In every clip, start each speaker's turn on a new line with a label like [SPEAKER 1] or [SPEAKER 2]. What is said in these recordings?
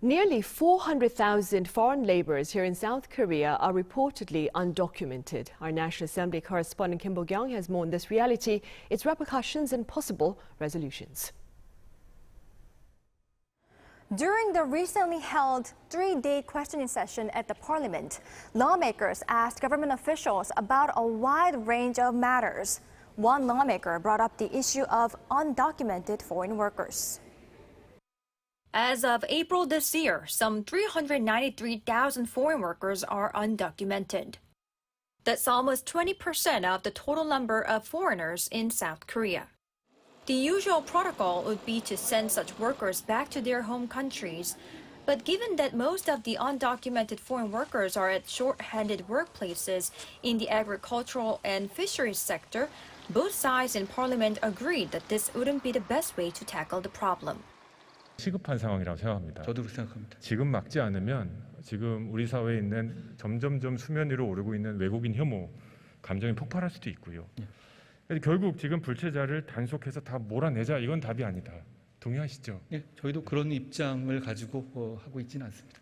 [SPEAKER 1] Nearly 400,000 foreign laborers here in South Korea are reportedly undocumented. Our National Assembly Correspondent Bo-kyoung has more on this reality, its repercussions and possible resolutions.
[SPEAKER 2] During the recently held three-day questioning session at the Parliament, lawmakers asked government officials about a wide range of matters. One lawmaker brought up the issue of undocumented foreign workers. As of April this year, some 393,000 foreign workers are undocumented. That's almost 20% of the total number of foreigners in South Korea. The usual protocol would be to send such workers back to their home countries. But given that most of the undocumented foreign workers are at short-handed workplaces in the agricultural and fisheries sector, both sides in Parliament agreed that this wouldn't be the best way to tackle the problem.
[SPEAKER 3] 시급한 상황이라고 생각합니다.
[SPEAKER 4] 저도 그렇게 생각합니다.
[SPEAKER 3] 지금 막지 않으면 지금 우리 사회에 있는 점점점 수면 위로 오르고 있는 외국인 혐오 감정이 폭발할 수도 있고요. 결국 지금 불체자를 단속해서 다 몰아내자 이건 답이 아니다. 동의하시죠?
[SPEAKER 4] 예, 저희도 그런 입장을 가지고 하고 있지는 않습니다.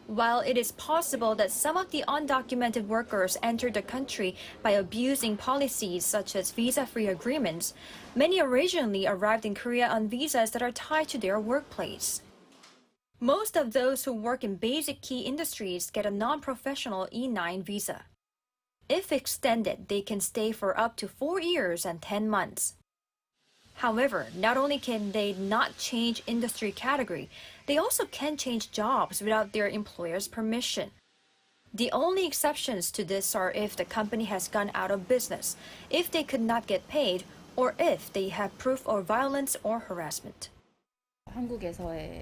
[SPEAKER 2] While it is possible that some of the undocumented workers entered the country by abusing policies such as visa-free agreements, many originally arrived in Korea on visas that are tied to their workplace. Most of those who work in basic key industries get a non-professional E9 visa. If extended, they can stay for up to 4 years and 10 months. However, not only can they not change industry category, they also can't change jobs without their employer's permission. The only exceptions to this are if the company has gone out of business, if they could not get paid, or if they have proof of violence or harassment.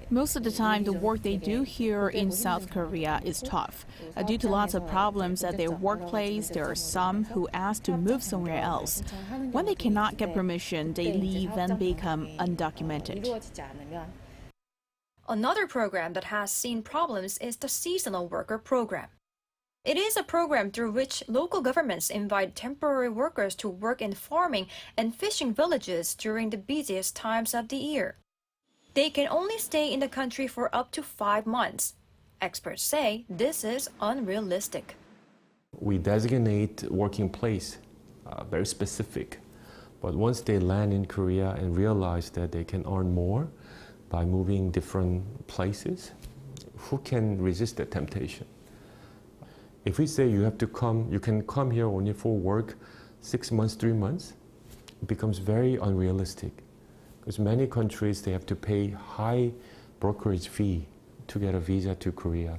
[SPEAKER 5] Most of the time, the work they do here in South Korea is tough. Due to lots of problems at their workplace, there are some who ask to move somewhere else. When they cannot get permission, they leave and become undocumented.
[SPEAKER 2] Another program that has seen problems is the seasonal worker program. It is a program through which local governments invite temporary workers to work in farming and fishing villages during the busiest times of the year. They can only stay in the country for up to 5 months. Experts say this is unrealistic.
[SPEAKER 6] We designate working place, very specific. But once they land in Korea and realize that they can earn more by moving different places, who can resist that temptation? If we say you can come here only for work 6 months, 3 months, it becomes very unrealistic. Because many countries, they have to pay high brokerage fee to get a visa to Korea.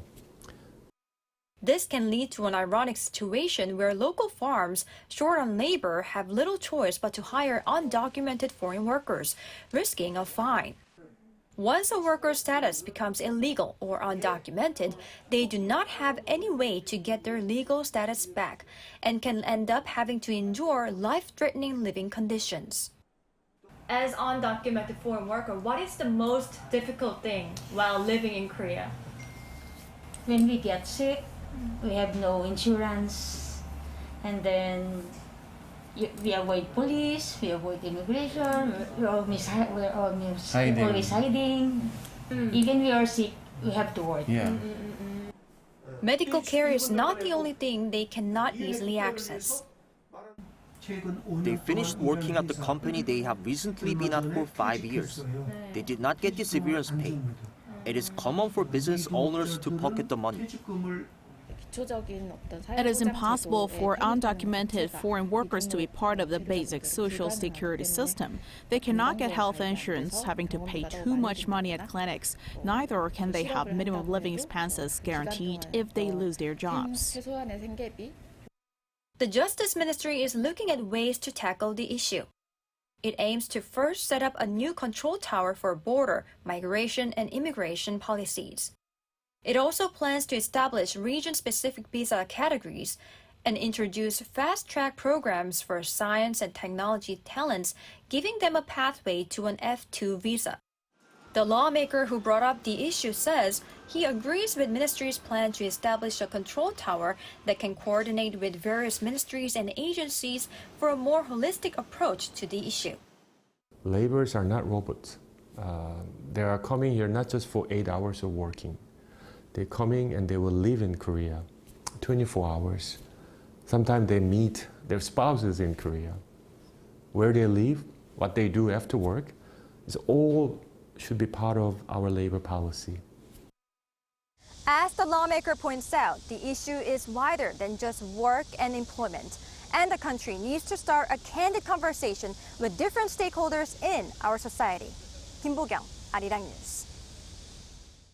[SPEAKER 2] This can lead to an ironic situation where local farms, short on labor, have little choice but to hire undocumented foreign workers, risking a fine. Once a worker's status becomes illegal or undocumented, they do not have any way to get their legal status back and can end up having to endure life-threatening living conditions. As undocumented foreign worker, what is the most difficult thing while living in Korea?
[SPEAKER 7] When we get sick, we have no insurance, and then we avoid police, we avoid immigration, we're always hiding. Even we are sick, we have to work.
[SPEAKER 4] Yeah.
[SPEAKER 2] Medical care is not the only thing they cannot easily access.
[SPEAKER 8] They finished working at the company they have recently been at for 5 years. They did not get the severance pay. It is common for business owners to pocket the money.
[SPEAKER 5] It is impossible for undocumented foreign workers to be part of the basic social security system. They cannot get health insurance, having to pay too much money at clinics. Neither can they have minimum living expenses guaranteed if they lose their jobs.
[SPEAKER 2] The Justice Ministry is looking at ways to tackle the issue. It aims to first set up a new control tower for border, migration, and immigration policies. It also plans to establish region-specific visa categories and introduce fast-track programs for science and technology talents, giving them a pathway to an F2 visa. The lawmaker who brought up the issue says he agrees with ministry's plan to establish a control tower that can coordinate with various ministries and agencies for a more holistic approach to the issue.
[SPEAKER 6] Laborers are not robots. They are coming here not just for 8 hours of working. They're coming and they will live in Korea 24 hours. Sometimes they meet their spouses in Korea. Where they live, what they do after work, is all should be part of our labor policy.
[SPEAKER 2] As the lawmaker points out, the issue is wider than just work and employment, and the country needs to start a candid conversation with different stakeholders in our society. Bo-kyoung, Arirang News.